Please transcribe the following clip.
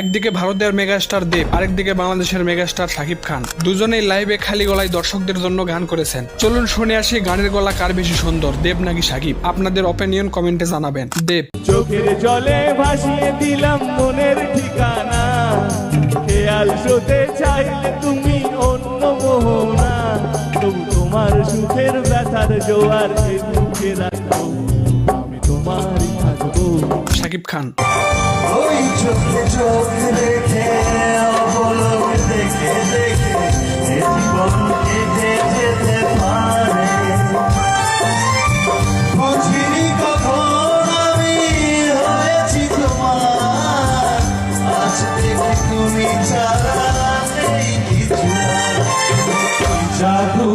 একদিকে ভারতের মেগাস্টার দেব, আরেকদিকে বাংলাদেশের মেগাস্টার শাকিব খান, দুজনেই লাইভে খালি গলায় দর্শকদের জন্য গান করেছেন। চলুন শুনে আসি গানের গলা কার বেশি সুন্দর, দেব নাকি শাকিব? আপনাদের অপিনিয়ন কমেন্টে জানাবেন। দেব। চোখের জলে ভাসিয়ে দিলাম মনের ঠিকানা, খেয়াল শোতে চাইলে তুমি অন্য মোহনা, তবু তোমার সুখের ব্যথার জোয়ার বুকে রাখবো, আমি তোমারই থাকবো। শাকিব খান। ওই চোখে চোখ রেখে অবলোক দেখে দেখে জীবন কেটে যেতে পারে, বুঝিনি কখন আমি হয়েছি তোমার, আজ দেখি তুমি ছাড়া নেই কিছু, জাদু